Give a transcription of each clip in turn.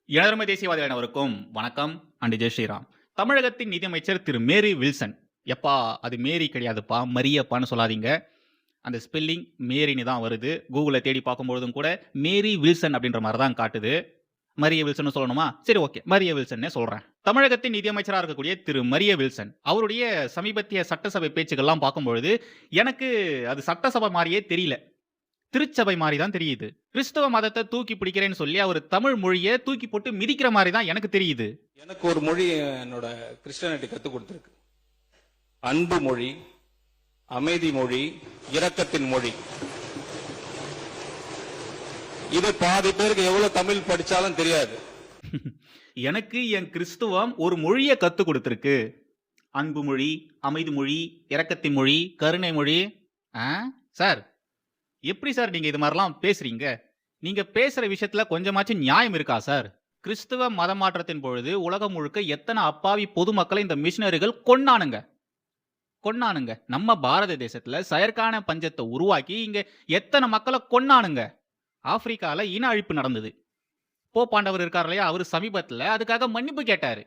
எனதருமை தேசியவாதிகள் அனைவருக்கும் வணக்கம் அண்ட் ஜெய் ஸ்ரீராம். தமிழகத்தின் நிதியமைச்சர் திரு மேரி வில்சன். எப்பா அது மேரி கிடையாதுப்பா, மரியப்பான்னு சொல்லாதீங்க. அந்த ஸ்பெல்லிங் மேரின்னு தான் வருது. கூகுள்ல தேடி பார்க்கும்பொழுதும் கூட மேரி வில்சன் அப்படின்ற மாதிரி தான் காட்டுது. மரிய வில்சன் சொல்லணுமா? சரி, ஓகே, மரிய வில்சன்னே சொல்றேன். தமிழகத்தின் நிதியமைச்சரா இருக்கக்கூடிய திரு மரிய வில்சன் அவருடைய சமீபத்திய சட்டசபை பேச்சுக்கள்லாம் பார்க்கும்பொழுது எனக்கு அது சட்டசபை மாதிரியே தெரியல. திருச்சபை மாதிரி தான் தெரியுது. கிறிஸ்தவ மதத்தை தூக்கி பிடிக்கிறேன்னு சொல்லி அவர் தமிழ் மொழியை தூக்கி போட்டு மிதிக்கிற மாதிரி தான் எனக்கு தெரியுது. எனக்கு ஒரு மொழி என்னோட கிறிஸ்டியானிட்டி கற்றுக் கொடுத்துருக்கு. அன்பு மொழி, அமைதி மொழி, இரக்கத்தின் மொழி. இது பாதி பேருக்கு எவ்வளவு தமிழ் படிச்சாலும் தெரியாது. எனக்கு என் கிறிஸ்துவம் ஒரு மொழியை கத்து கொடுத்துருக்கு. அன்பு மொழி, அமைதி மொழி, இரக்கத்தின் மொழி, கருணை மொழி. சார், எப்படி சார் நீங்க இது மாதிரிலாம் பேசுறீங்க? நீங்க பேசுற விஷயத்துல கொஞ்சமாச்சும் நியாயம் இருக்கா சார்? கிறிஸ்துவ மத மாற்றத்தின் பொழுது உலகம் முழுக்க எத்தனை அப்பாவி பொதுமக்களை இந்த மிஷினரிகள் கொன்னானுங்க. நம்ம பாரத தேசத்துல செயற்கான பஞ்சத்தை உருவாக்கி இங்க எத்தனை மக்களை கொன்னானுங்க. ஆப்பிரிக்கால இன அழிப்பு நடந்தது. போப்பாண்டவர் இருக்கார் இல்லையா, அவர் சமீபத்துல அதுக்காக மன்னிப்பு கேட்டாரு.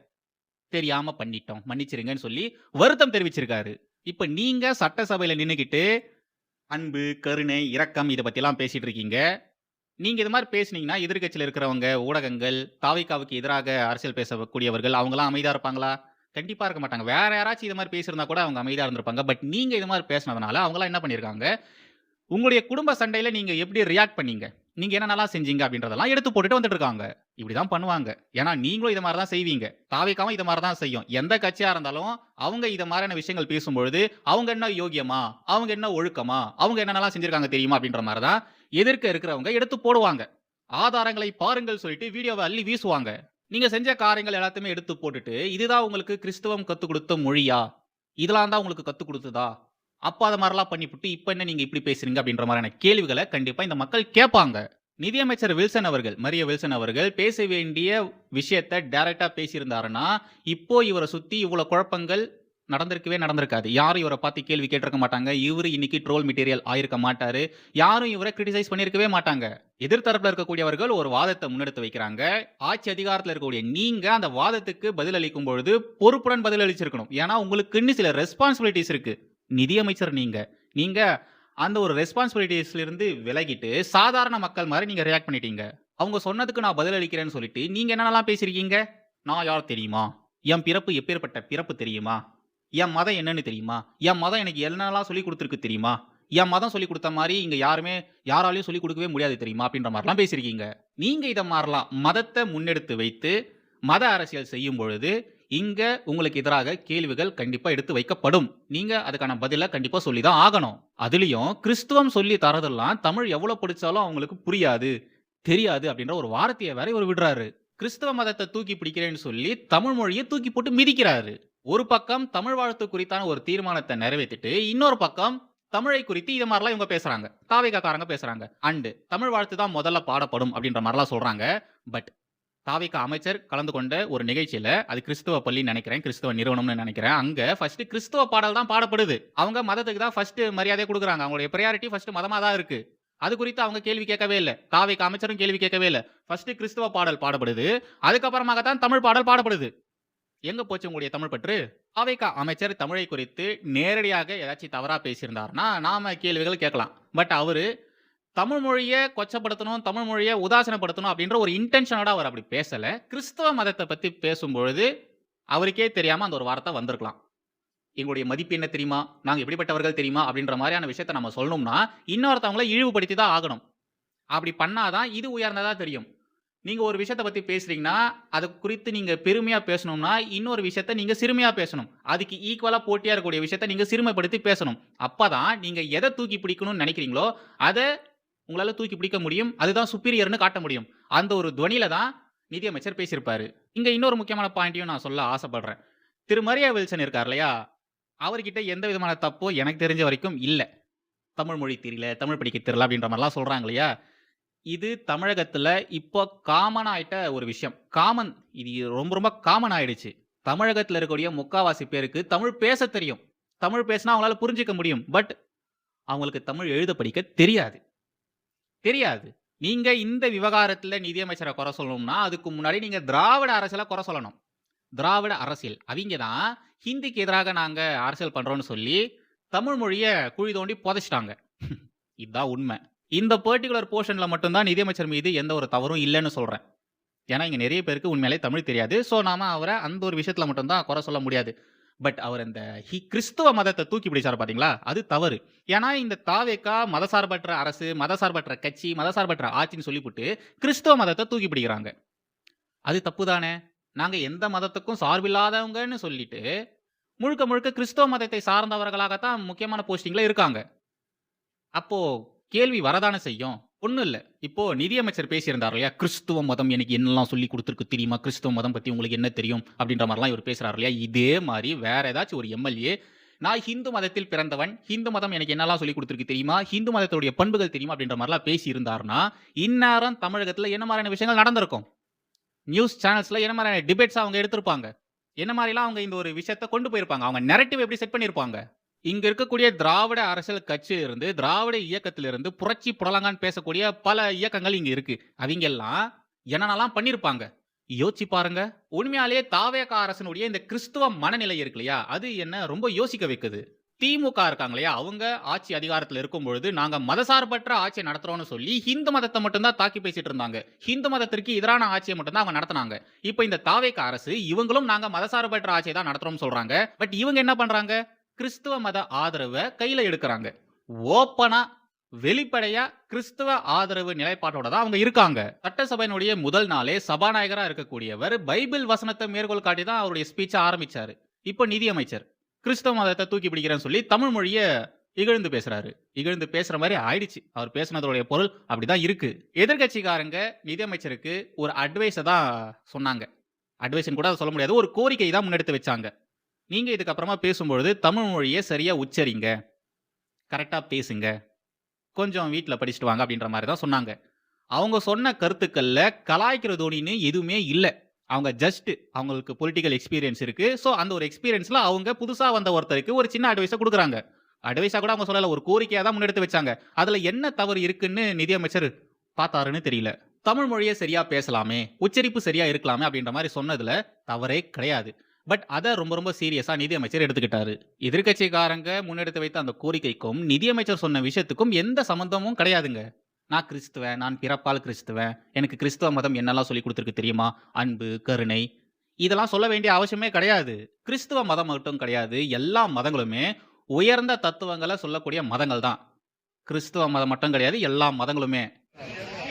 தெரியாம பண்ணிட்டோம், மன்னிச்சிருங்கன்னு சொல்லி வருத்தம் தெரிவிச்சிருக்காரு. இப்ப நீங்க சட்டசபையில நின்னுகிட்டு அன்பு, கருணை, இரக்கம் இதை பத்திலாம் பேசிட்டு இருக்கீங்க. நீங்க இது மாதிரி பேசுனீங்கன்னா எதிர்க்கட்சியில் இருக்கிறவங்க, ஊடகங்கள், தாவேக்காவுக்கு எதிராக அரசியல் பேசக்கூடியவர்கள் அவங்களாம் அமைதியா இருப்பாங்களா? கண்டிப்பா இருக்க மாட்டாங்க. வேற யாராச்சும் இது மாதிரி பேசியிருந்தா கூட அவங்க அமைதியா இருந்திருப்பாங்க. பட் நீங்க இது மாதிரி பேசினதுனால அவங்களாம் என்ன பண்ணியிருக்காங்க, உங்களுடைய குடும்ப சண்டையில நீங்க எப்படி ரியாக்ட் பண்ணீங்க, நீங்க என்னென்னலாம் செஞ்சீங்க அப்படின்றதெல்லாம் எடுத்து போட்டுட்டு வந்துட்டு இருக்காங்க. இப்படிதான் பண்ணுவாங்க. ஏன்னா நீங்களும் இதை மாதிரி தான் செய்வீங்க. தாவேக்காவும் இதை மாதிரி தான் செய்யும். எந்த கட்சியா இருந்தாலும் அவங்க இதை மாதிரியான விஷயங்கள் பேசும்பொழுது அவங்க என்ன யோகியமா, அவங்க என்ன ஒழுக்கமா, அவங்க என்னென்னலாம் செஞ்சிருக்காங்க தெரியுமா அப்படின்ற மாதிரி தான் எதிர்க்க இருக்கிறவங்க எடுத்து போடுவாங்க. ஆதாரங்களை பாருங்கள் சொல்லிட்டு வீடியோவை அள்ளி வீசுவாங்க. நீங்க செஞ்ச காரியங்கள் எல்லாத்தையுமே எடுத்து போட்டுட்டு இதுதான் உங்களுக்கு கிறிஸ்துவம் கத்து கொடுத்த மொழியா, இதெல்லாம் தான் உங்களுக்கு கத்து கொடுத்ததா, அப்ப அதை மாதிரிலாம் பண்ணிவிட்டு இப்ப என்ன நீங்க இப்படி பேசுறீங்க அப்படின்ற மாதிரியான கேள்விகளை கண்டிப்பா இந்த மக்கள் கேட்பாங்க. நிதியமைச்சர் வில்சன் அவர்கள், மரிய வில்சன் அவர்கள் பேச வேண்டிய விஷயத்தை டைரக்டா பேசியிருந்தாருன்னா இப்போ இவரை சுத்தி இவ்வளவு குழப்பங்கள் நடந்திருக்காது. யாரும் இவரை பார்த்து கேள்வி கேட்டிருக்க மாட்டாங்க. இவரு இன்னைக்கு ட்ரோல் மெட்டீரியல் ஆயிருக்க மாட்டாரு. யாரும் இவரை கிரிட்டிசைஸ் பண்ணியிருக்கவே மாட்டாங்க. எதிர்த்தரப்புல இருக்கக்கூடியவர்கள் ஒரு வாதத்தை முன்னெடுத்து வைக்கிறாங்க. ஆட்சி அதிகாரத்தில் இருக்கக்கூடிய நீங்க அந்த வாதத்துக்கு பதில் அளிக்கும் பொழுது பொறுப்புடன் பதில் அளிச்சிருக்கணும். ஏன்னா உங்களுக்கு சில ரெஸ்பான்சிபிலிட்டிஸ் இருக்கு. நிதியமைச்சர் நீங்க அந்த ஒரு ரெஸ்பான்சிபிலிட்டிஸ்ல இருந்து விலகிட்டு சாதாரண மக்கள் மாதிரி நீங்க ரியாக்ட் பண்ணிட்டீங்க. அவங்க சொன்னதுக்கு நான் பதில் அளிக்கிறேன்னு சொல்லிட்டு நீங்க என்னென்னலாம் பேசிருக்கீங்க? நான் யார் தெரியுமா? என் பிறப்பு எப்பேற்பட்ட பிறப்பு தெரியுமா? என் மதம் என்னன்னு தெரியுமா? என் மதம் எனக்கு என்னென்னலாம் சொல்லி கொடுத்துருக்கு தெரியுமா? என் மதம் சொல்லி கொடுத்த மாதிரி இங்க யாராலையும் சொல்லி கொடுக்கவே முடியாது தெரியுமா? அப்படின்ற மாதிரிலாம் பேசிருக்கீங்க. நீங்க இதை மாதிரிலாம் மதத்தை முன்னெடுத்து வைத்து மத அரசியல் செய்யும் பொழுது இங்க உங்களுக்கு எதிராக கேள்விகள் கண்டிப்பா எடுத்து வைக்கப்படும். நீங்க அதுக்கான பதில கண்டிப்பா சொல்லிதான் ஆகணும். அதுலயும் கிறிஸ்துவம் சொல்லி தரதெல்லாம் தமிழ் எவ்வளவு படிச்சாலும் அவங்களுக்கு புரியாது, தெரியாது அப்படின்ற ஒரு வார்த்தையை வேற இவர் விடுறாரு. கிறிஸ்தவ மதத்தை தூக்கி பிடிக்கிறேன்னு சொல்லி தமிழ் மொழியை தூக்கி போட்டு மிதிக்கிறாரு. ஒரு பக்கம் தமிழ் வாழ்த்து குறித்தான ஒரு தீர்மானத்தை நிறைவேற்றிட்டு இன்னொரு பக்கம் தமிழை குறித்து இது மாதிரிலாம் இவங்க பேசுறாங்க. தாவேக்காரங்க பேசுறாங்க. அண்ட் தமிழ் வாழ்த்து தான் முதல்ல பாடப்படும் அப்படின்ற மாதிரிலாம் சொல்றாங்க. பட் தாவேக்கா அமைச்சர் கலந்து கொண்ட ஒரு நிகழ்ச்சியில, அது கிறிஸ்துவ பள்ளின்னு நினைக்கிறேன், கிறிஸ்துவ நிறுவனம்னு நினைக்கிறேன், அங்க ஃபர்ஸ்ட் கிறிஸ்துவ பாடல் தான் பாடப்படுது. அவங்க மதத்துக்கு தான் ஃபர்ஸ்ட் மரியாதை கொடுக்குறாங்க. அவங்களுடைய பிரையாரிட்டி ஃபர்ஸ்ட் மதமா தான் இருக்கு. அது குறித்து அவங்க கேள்வி கேட்கவே இல்லை. தாவேக்கா அமைச்சரும் கேள்வி கேட்கவே இல்லை. ஃபர்ஸ்ட் கிறிஸ்துவ பாடல் பாடப்படுது, அதுக்கப்புறமாக தான் தமிழ் பாடல் பாடப்படுது. எங்க போச்சு உங்களுடைய தமிழ் பற்று? தாவேக்கா அமைச்சர் தமிழை குறித்து நேரடியாக ஏதாச்சும் தவறா பேசியிருந்தாருன்னா நாம கேள்விகள் கேட்கலாம். பட் அவரு தமிழ் மொழியை கொச்சப்படுத்தணும், தமிழ் மொழியை உதாசனப்படுத்தணும் அப்படின்ற ஒரு இன்டென்ஷனோட அவர் அப்படி பேசல. கிறிஸ்தவ மதத்தை பத்தி பேசும்பொழுது அவருக்கே தெரியாம அந்த ஒரு வார்த்தை வந்திருக்கலாம். எங்களுடைய மதிப்பு என்ன தெரியுமா, நாங்க எப்படிப்பட்டவர்கள் தெரியுமா அப்படின்ற மாதிரியான விஷயத்தை நம்ம சொல்லணும்னா இன்னொருத்தவங்களை இழிவுபடுத்தி தான் ஆகணும். அப்படி பண்ணாதான் இது உயர்ந்ததா தெரியும். நீங்க ஒரு விஷயத்தை பத்தி பேசுறீங்கன்னா அது குறித்து நீங்க பெருமையா பேசணும்னா இன்னொரு விஷயத்தை நீங்க சிறுமையா பேசணும். அதுக்கு ஈக்குவலா போட்டியா இருக்கக்கூடிய விஷயத்தை நீங்க சிறுமைப்படுத்தி பேசணும். அப்பதான் நீங்க எதை தூக்கி பிடிக்கணும்னு நினைக்கிறீங்களோ அதை உங்களால தூக்கி பிடிக்க முடியும். அதுதான் சுப்பீரியர்னு காட்ட முடியும். அந்த ஒரு துவனியில தான் நிதியமைச்சர் பேசியிருப்பாரு. இங்க இன்னொரு முக்கியமான பாயிண்ட்டையும் நான் சொல்ல ஆசைப்படுறேன். திரு மரியா வில்சன் இருக்கார் இல்லையா, அவர்கிட்ட எந்த விதமான தப்போ எனக்கு தெரிஞ்ச வரைக்கும் இல்ல. தமிழ் மொழி தெரியல, தமிழ் படிக்க தெரியல அப்படின்ற மாதிரிலாம் சொல்றாங்க இல்லையா, இது தமிழகத்துல இப்போ காமன் ஆயிட்ட ஒரு விஷயம். இது ரொம்ப ரொம்ப காமன் ஆயிடுச்சு. தமிழகத்துல இருக்கக்கூடிய முக்காவாசி பேருக்கு தமிழ் பேச தெரியும். தமிழ் பேசினா அவங்களால புரிஞ்சுக்க முடியும். பட் அவங்களுக்கு தமிழ் எழுத படிக்க தெரியாது. நீங்க இந்த விவகாரத்துல நிதியமைச்சர குறை சொல்லணும்னா, அதுக்கு முன்னாடி நீங்க திராவிட அரசியல குறை சொல்லணும். திராவிட அரசியல். அவிங்க தான் ஹிந்திக்கு எதிராக நாங்க அரசியல் பண்றோம்னு சொல்லி, தமிழ் மொழிய குழி தோண்டி புதைச்சுட்டாங்க. இதான் உண்மை. இந்த பர்ட்டிகுலர் போர்ஷன்ல மட்டும் தான் நிதியமைச்சர் மீது எந்த ஒரு தவறும் இல்லன்னு சொல்றேன். ஏன்னா, இங்க நெறைய பேருக்கு உண்மையிலே தமிழ் தெரியாது. ஸோ, நாம அவர அந்த ஒரு விஷயத்துல மட்டும் தான் குறை சொல்ல முடியாது. பட் அவர் அந்த கிறிஸ்துவ மதத்த தூக்கி பிடிச்சாரு பார்த்தீங்களா? அது தவறு. ஏன்னா, இந்த தாவேகா மதசார்பற்ற அரசு, மதசார்பற்ற கட்சி, மதசார்பற்ற ஆட்சின்னு சொல்லிப்புட்டு, கிறிஸ்துவ மதத்த தூக்கி பிடிக்கிறாங்க. அது தப்பு தானே? நாங்க எந்த மதத்துக்கும் சார்பில்லாதவங்கன்னு சொல்லிட்டு, முழுக்க முழுக்க கிறிஸ்தவ மதத்தை சார்ந்தவர்களாகத்தான் முக்கியமான போஸ்டிங்ல இருக்காங்க. அப்போ கேள்வி வரதானே செய்யும். ஒண்ணும் இல்ல. இப்போ நிதியமைச்சர் பேசியிருந்தார் இல்லையா? கிறிஸ்துவ மதம் எனக்கு என்னெல்லாம் சொல்லிக் குடுத்திருக்கு தெரியுமா? கிறிஸ்துவ மதம் பத்தி உங்களுக்கு என்ன தெரியும்? அப்படின்ற மாரிலாம் இவரு பேசுறாரு இல்லையா? இதே மாரி வேற ஏதாச்சும் ஒரு எம்.எல்.ஏ. நான் ஹிந்து மதத்தில் பிறந்தவன். ஹிந்து மதம் எனக்கு என்னெல்லாம் சொல்லிக் குடுத்திருக்கு தெரியுமா? ஹிந்து மதத்துடைய பண்புகள் தெரியுமா? அப்படின்ற மாரிலாம் பேசி இருந்தார்னா, இந்நேரம் தமிழகத்துல என்ன மாரியான விஷயங்கள் நடந்திருக்கும்? நியூஸ் சேனல்ஸ்ல என்ன மாரியான டிபேட்ஸ் அவங்க எடுத்திருப்பாங்க? என்ன மாரிலாம் அவங்க இந்த ஒரு விஷயத்த கொண்டு போயிருப்பாங்க? அவங்க நரேட்டிவ் எப்படி செட் பண்ணியிருப்பாங்க? இங்க இருக்கக்கூடிய திராவிட அரசியல் கட்சியிலிருந்து, திராவிட இயக்கத்திலிருந்து புரட்சி புடலங்கான்னு பேசக்கூடிய பல இயக்கங்கள் இங்க இருக்கு. அவிங்கெல்லாம் என்னென்னலாம் பண்ணியிருப்பாங்க? யோசிச்சு பாருங்க. உண்மையாலேயே தாவேக அரசினுடைய இந்த கிறிஸ்துவ மனநிலை இருக்கு இல்லையா? அது என்ன ரொம்ப யோசிக்க வைக்குது. திமுக இருக்காங்க இல்லையா? அவங்க ஆட்சி அதிகாரத்துல இருக்கும் பொழுது, நாங்க மதசார்பற்ற ஆட்சிய நடத்துறோம்னு சொல்லி, ஹிந்து மதத்த மட்டும் தான் தாக்கி பேசிட்டு இருந்தாங்க. ஹிந்து மதத்திற்கு எதிரான ஆட்சிய மட்டும் தான் அவங்க நடத்துனாங்க. இப்ப இந்த தாவேக அரசு, இவங்களும் நாங்க மதசார்பற்ற ஆட்சிய தான் நடத்துறோம்னு சொல்றாங்க. பட் இவங்க என்ன பண்றாங்க? கிறிஸ்துவ மத ஆதரவ கையில எடுக்குறாங்க. ஓப்பனா, வெளிப்படையா கிறிஸ்துவ ஆதரவு நிலைப்பாட்டோட தான் அவங்க இருக்காங்க. சட்டசபையினுடைய முதல் நாளே சபாநாயகரா இருக்கக்கூடியவர் பைபிள் வசனத்த மேற்கோள் காட்டி தான் அவருடைய ஸ்பீச்ச ஆரம்பிச்சாரு. இப்ப நிதியமைச்சர் கிறிஸ்தவ மதத்த தூக்கி பிடிக்கிறேன்னு சொல்லி தமிழ் மொழிய இகழ்ந்து பேசுறாரு. இகழ்ந்து பேசுற மாரி ஆயிடுச்சு. அவர் பேசுனதோடைய பொருள் அப்படிதான் இருக்கு. எதிர்க்கட்சிக்காரங்க நிதியமைச்சருக்கு ஒரு அட்வைஸ தான் சொன்னாங்க. அட்வைஸ்ன்னு கூட சொல்ல முடியாது. ஒரு கோரிக்கை தான் முன்னெடுத்து வச்சாங்க. நீங்க இதுக்கப்புறமா பேசும்பொழுது தமிழ் மொழிய சரியா உச்சரிங்க. கரெக்ட்டா பேசுங்க. கொஞ்சம் வீட்ல படிச்சுட்டு வாங்க அப்படின்ற மாரி தான் சொன்னாங்க. அவங்க சொன்ன கருத்துக்கள்ல கலாய்க்கிற தோணின்னு எதுவுமே இல்ல. அவங்க ஜஸ்ட் அவங்களுக்கு பொலிட்டிக்கல் எக்ஸ்பீரியன்ஸ் இருக்கு. ஸோ, அந்த ஒரு எக்ஸ்பீரியன்ஸ்ல அவங்க புதுசா வந்த ஒருத்தருக்கு ஒரு சின்ன அட்வைஸ குடுக்குறாங்க. அட்வைஸா கூட அவங்க சொல்லல. ஒரு கோரிக்கையா தான் முன்னெடுத்து வச்சாங்க. அதுல என்ன தவறு இருக்குன்னு நிதியமைச்சர் பார்த்தாருன்னு தெரியல. தமிழ் மொழிய சரியா பேசலாமே, உச்சரிப்பு சரியா இருக்கலாமே அப்படின்ற மாரி சொன்னதுல தவறே கிடையாது. பட் அத ரொம்ப ரொம்ப சீரியஸா நிதியமைச்சர் எடுத்துக்கிட்டாரு. எதிர்க்கட்சிக்காரங்க முன்னெடுத்து வைத்த அந்த கோரிக்கைக்கும், நிதியமைச்சர் சொன்ன விஷயத்துக்கும் எந்த சம்பந்தமும் கிடையாதுங்க. நான் கிறிஸ்துவன், நான் பிறப்பால் கிறிஸ்துவன், எனக்கு கிறிஸ்துவ மதம் என்னெல்லாம் சொல்லிக் குடுத்திருக்கு தெரியுமா? அன்பு, கருணை இதெல்லாம் சொல்ல வேண்டிய அவசியமே கிடையாது. கிறிஸ்துவ மதம் மட்டும் கிடையாது. எல்லா மதங்களுமே உயர்ந்த தத்துவங்கள சொல்லக்கூடிய மதங்கள் தான். கிறிஸ்துவ மதம் மட்டும் கிடையாது. எல்லா மதங்களுமே.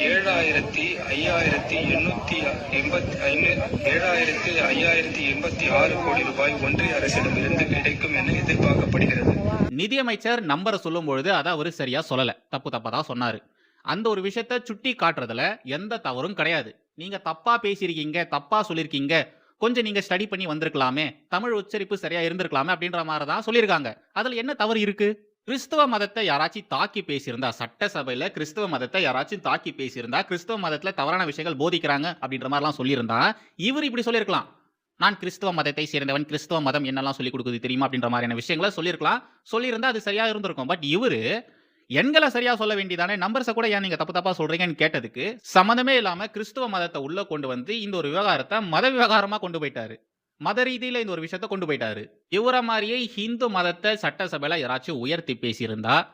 7,586 கோடி ரூபாய் ஒன்றிய அரசிடமிருந்து கிடைக்கும் என எதிர்பார்க்கப்படுகிறது. நிதியமைச்சர் நம்பர சொல்லும்பொழுது அத அவரு சரியா சொல்லல. தப்பா தான் சொன்னாரு. அந்த ஒரு விஷயத்த சுட்டி காட்டுறதுல எந்த தவறும் கிடையாது. நீங்க தப்பா பேசியிருக்கீங்க, தப்பா சொல்லியிருக்கீங்க. கொஞ்சம் நீங்க ஸ்டடி பண்ணி வந்திருக்கலாமே. தமிழ் உச்சரிப்பு சரியா இருந்திருக்கலாமே அப்படின்ற மாரி தான் சொல்லியிருக்காங்க. அதுல என்ன தவறு இருக்கு? கிறிஸ்துவ மதத்த யாராச்சும் தாக்கி பேசியிருந்தா, சட்டசபையில கிறிஸ்துவ மதத்த யாராச்சும் தாக்கி பேசியிருந்தா, கிறிஸ்துவ மதத்துல தவறான விஷயங்கள் போதிக்கிறாங்க அப்படின்ற மாரிலாம் சொல்லியிருந்தா, இவரு இப்படி சொல்லியிருக்கலாம். நான் கிறிஸ்துவ மதத்தை சேர்ந்தவன், கிறிஸ்துவ மதம் என்னெல்லாம் சொல்லிக் குடுக்குது தெரியுமா? அப்படின்ற மாரியான விஷயங்கள சொல்லியிருக்கலாம். சொல்லியிருந்தா அது சரியா இருந்திருக்கும். பட் இவரு எண்கள சரியா சொல்ல வேண்டியதானே, நம்பர்ஸ கூட ஏன் நீங்க தப்பா சொல்றீங்கன்னு கேட்டதுக்கு, சம்மந்தமே இல்லாம கிறிஸ்துவ மதத்த உள்ள கொண்டு வந்து இந்த ஒரு விவகாரத்த மத விவகாரமா கொண்டு போயிட்டாரு. மத ரீதியில இந்த ஒரு விஷயத்த கொண்டு போயிட்டாரு. இவர மாரியே ஹிந்து மதத்த சட்டசபையில யாராச்சும் உயர்த்தி பேசியிருந்தா,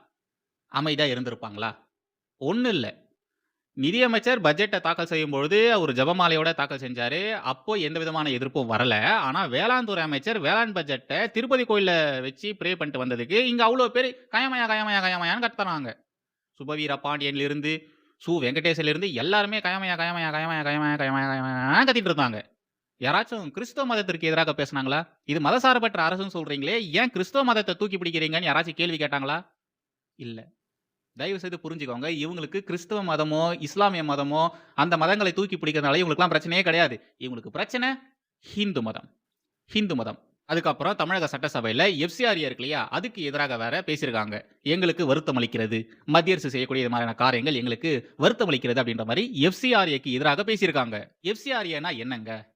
அமைதியா இருந்திருப்பாங்களா? ஒண்ணும் இல்ல. நிதியமைச்சர் பட்ஜெட்ட தாக்கல் செய்யும்பொழுது அவரு ஜெபமாலையோட தாக்கல் செஞ்சாரு. அப்போ எந்த விதமான எதிர்ப்பும் வரல. ஆனா வேளாண் துறை அமைச்சர் வேளாண் பட்ஜெட்ட திருப்பதி கோயில்ல வச்சு ப்ரே பண்ணிட்டு வந்ததுக்கு, இங்க அவ்ளோ பேரு கயமயா, கயமயா, கயமயான்னு கத்துனாங்க. சுபவீர பாண்டியன்லிருந்து, சு. வெங்கடேசன்லிருந்து எல்லாருமே கயமயா, கயமயா, கயமயா, கயமயா, கயமயா, கயமயான்னு கத்திட்டு இருந்தாங்க. யாராச்சும் கிறிஸ்தவ மதத்திற்கு எதிராக பேசுனாங்களா? இது மதசார்பற்ற அரசுன்னு சொல்றீங்களே, ஏன் கிறிஸ்தவ மதத்த தூக்கி பிடிக்கிறீங்கன்னு யாராச்சும் கேள்வி கேட்டாங்களா? இல்ல. தயவு செய்து புரிஞ்சுக்கோங்க. இவங்களுக்கு கிறிஸ்தவ மதமோ, இஸ்லாமிய மதமோ, அந்த மதங்களை தூக்கி பிடிக்கிறதுனால இவங்களுக்குலாம் பிரச்சனையே கிடையாது. இவங்களுக்கு பிரச்சனை ஹிந்து மதம். ஹிந்து மதம். அதுக்கப்புறம் தமிழக சட்டசபையில எஃப்சிஆர்ஏ இருக்கு இல்லையா? அதுக்கு எதிராக வேற பேசியிருக்காங்க. எங்களுக்கு வருத்தம் அளிக்கிறது. மத்திய அரசு செய்யக்கூடிய இது மாதிரியான காரியங்கள் எங்களுக்கு வருத்தம் அளிக்கிறது அப்படின்ற மாரி எஃப்சிஆர்ஏக்கு எதிராக பேசியிருக்காங்க. எஃப்சிஆர்ஏனா என்னங்க?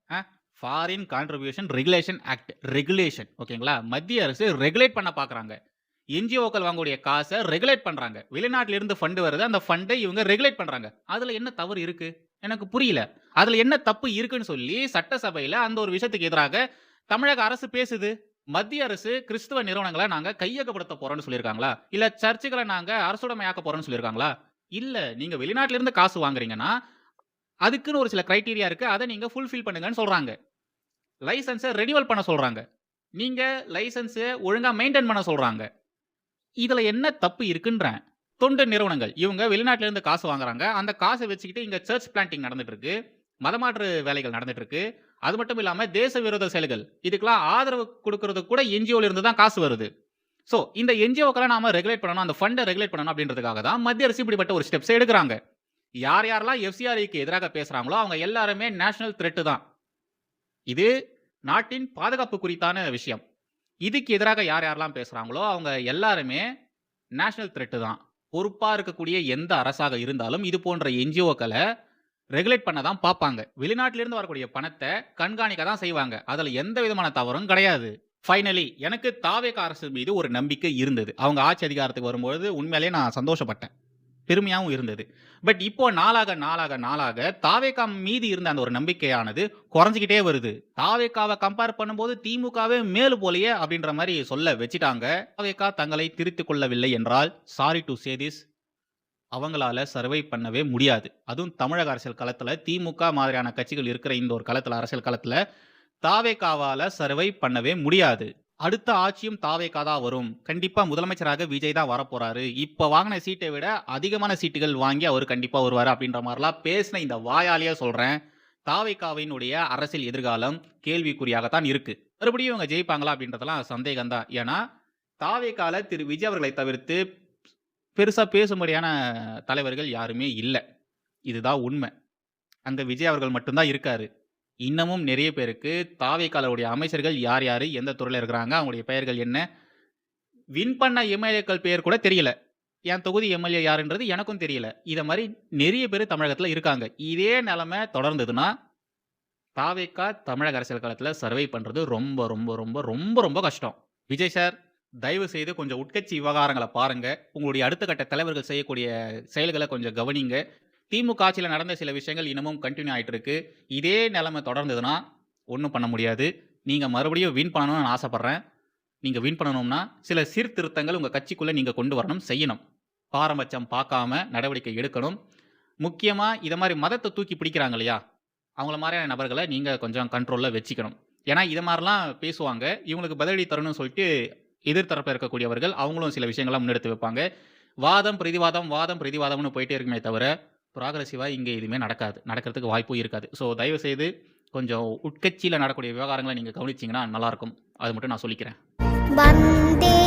Foreign contribution regulation act. Regulation. ஓகேங்களா? மத்திய அரசு ரெகுலேட் பண்ண பார்க்குறாங்க. என்ஜிஓக்கள் வாங்கக்கூடிய காசை ரெகுலேட் பண்றாங்க. வெளிநாட்டில இருந்து ஃபண்ட் வருது. அந்த ஃபண்டை இவங்க ரெகுலேட் பண்றாங்க. அதுல என்ன தவறு இருக்கு? எனக்கு புரியல. அதுல என்ன தப்பு இருக்குன்னு சொல்லி சட்டசபையில அந்த ஒரு விஷயத்துக்கு எதிராக தமிழக அரசு பேசுது. மத்திய அரசு கிறிஸ்துவ நிறுவனங்கள நாங்க கையகப்படுத்த போறோம்னு சொல்லியிருக்காங்களா? இல்ல சர்ச்சுகள நாங்க அரசுடைமையாக்க போறோம்னு சொல்லியிருக்காங்களா? இல்ல. நீங்க வெளிநாட்டில இருந்து காசு வாங்குறீங்கன்னா, அதுக்குன்னு ஒரு சில கிரைட்டீரியா இருக்கு. அத நீங்க ஃபுல்ஃபில் பண்ணுங்கன்னு சொல்றாங்க. லைசென்ஸ ரெனிவல் பண்ண சொல்றாங்க. நீங்க லைசென்ஸ ஒழுங்கா மெயின்டெயின் பண்ண சொல்றாங்க. இதுல என்ன தப்பு இருக்குன்றேன். தொண்டு நிறுவனங்கள். இவங்க வெளிநாட்டில இருந்து காசு வாங்குறாங்க. அந்த காச வச்சுக்கிட்டு இங்க சர்ச் பிளான்டிங் நடந்துட்டு இருக்கு. மதமாற்று வேலைகள் நடந்துட்டு இருக்கு. அது மட்டும் இல்லாம தேச விரோத செயல்கள். இதுக்கெல்லாம் ஆதரவு குடுக்குறதுக்கு கூட என்ஜிஓல இருந்து தான் காசு வருது. சோ, இந்த என்ஜிஓக்கெல்லாம் நாம ரெகுலேட் பண்ணணும். அந்த ஃபண்ட ரெகுலேட் பண்ணணும் அப்படின்றதுக்காக தான் மத்திய அரசு இப்படிப்பட்ட ஒரு ஸ்டெப்ஸ எடுக்குறாங்க. யார் யாரெல்லாம் எஃப்சிஆர்ஐக்கு எதிராக பேசுறாங்களோ, அவங்க எல்லாருமே நேஷனல் த்ரெட் தான். இது நாட்டின் பாதுகாப்பு குறித்தான விஷயம். இதுக்கு எதிராக யார் யாரெல்லாம் பேசுறாங்களோ, அவங்க எல்லாருமே நேஷனல் த்ரெட் தான். பொறுப்பா இருக்கக்கூடிய எந்த அரசாக இருந்தாலும், இது போன்ற என்ஜிஓக்கள ரெகுலேட் பண்ண தான் பார்ப்பாங்க. வெளிநாட்டிலிருந்து வரக்கூடிய பணத்த கண்காணிக்க தான் செய்வாங்க. அதுல எந்த விதமான தவறும் கிடையாது. ஃபைனலி எனக்கு தாவேகா அரசு மீது ஒரு நம்பிக்கை இருந்தது. அவங்க ஆட்சி அதிகாரத்துக்கு வரும்பொழுது உண்மையிலேயே நான் சந்தோஷப்பட்டேன். பெருமையாவும் இருந்தது. பட் இப்போ நாளாக தாவேகா மீது இருந்த அந்த ஒரு நம்பிக்கையானது குறைஞ்சுக்கிட்டே வருது. தாவேகாவ கம்பேர் பண்ணும்போது திமுகவே மேலு போலயே அப்படின்ற மாரி சொல்ல வச்சுட்டாங்க. தாவேகா தங்களை திருத்திக் கொள்ளவில்லை என்றால் சாரி டூ சே திஸ் அவங்களால சர்வை பண்ணவே முடியாது. அதுவும் தமிழக அரசியல் களத்துல திமுக மாதிரியான கட்சிகள் இருக்கிற இந்த ஒரு களத்துல அரசியல் களத்துல தாவேகாவால சர்வை பண்ணவே முடியாது. அடுத்த ஆட்சியும் தாவேகா தான் வரும். கண்டிப்பா முதலமைச்சராக விஜய் தான் வரப்போறாரு. இப்ப வாங்கின சீட்டை விட அதிகமான சீட்டுகள் வாங்கி அவர் கண்டிப்பா வருவாரு அப்படின்ற மாதிரிலாம் பேசின இந்த வாயாலேயே சொல்றேன். தாவேகாவினுடைய அரசியல் எதிர்காலம் கேள்விக்குறியாகத்தான் இருக்கு. மறுபடியும் இவங்க ஜெயிப்பாங்களா அப்படின்றதெல்லாம் சந்தேகம் தான். ஏன்னா தாவேகால திரு விஜய் அவர்களை தவிர்த்து பெருசா பேசும்படியான தலைவர்கள் யாருமே இல்ல. இதுதான் உண்மை. அங்க விஜய் அவர்கள் மட்டும் தான் இருக்காரு. இன்னமும் நிறைய பேருக்கு தாவேகாவுடைய அமைச்சர்கள் யார் யாரு, எந்த துறையில இருக்கிறாங்க, அவங்களுடைய பெயர்கள் என்ன, வின் பண்ண எம்எல்ஏக்கள் பெயர் கூட தெரியல. என் தொகுதி எம்எல்ஏ யாருன்றது எனக்கும் தெரியல. இத மாரி நிறைய பேரு தமிழகத்துல இருக்காங்க. இதே நிலைமை தொடர்ந்ததுன்னா, தாவேகா தமிழக அரசியல் களத்துல சர்வை பண்றது ரொம்ப ரொம்ப ரொம்ப ரொம்ப ரொம்ப கஷ்டம். விஜய் சார், தயவு செய்து கொஞ்சம் உட்கட்சி விவகாரங்கள பாருங்க. உங்களுடைய அடுத்த கட்ட தலைவர்கள் செய்யக்கூடிய செயல்கள கொஞ்சம் கவனிங்க. திமுக ஆட்சியில நடந்த சில விஷயங்கள் இன்னமும் கன்டின்யூ ஆயிட்டு இருக்கு. இதே நிலைமை தொடர்ந்ததுன்னா ஒண்ணும் பண்ண முடியாது. நீங்க மறுபடியும் வின் பண்ணணும்னு நான் ஆசைப்படுறேன். நீங்க வின் பண்ணணும்னா சில சீர்திருத்தங்கள் உங்க கட்சிக்குள்ள நீங்க கொண்டு வரணும், செய்யணும். பாரபட்சம் பார்க்காம நடவடிக்கை எடுக்கணும். முக்கியமா இத மாரி மதத்த தூக்கி பிடிக்கிறாங்க இல்லையா? அவங்கள மாரியான நபர்கள நீங்க கொஞ்சம் கண்ட்ரோல்ல வச்சுக்கணும். ஏன்னா இத மாரிலாம் பேசுவாங்க. இவங்களுக்கு பதிலடி தரணும்னு சொல்லிட்டு எதிர் தரப்புல இருக்கக்கூடியவர்கள் அவங்களும் சில விஷயங்கள முன்னெடுத்து வைப்பாங்க. வாதம், பிரதிவாதம்னு போயிட்டே இருக்குமே தவிர, ப்ராக்ரசிவா இங்க எதுவுமே நடக்காது. நடக்கிறதுக்கு வாய்ப்பும் இருக்காது. ஸோ தயவு செய்து கொஞ்சம் உட்கட்சியில நடக்கக்கூடிய விவகாரங்கள நீங்க கவனிச்சீங்கன்னா நல்லாருக்கும். அது மட்டும் நான் சொல்லிக்கிறேன். வந்தே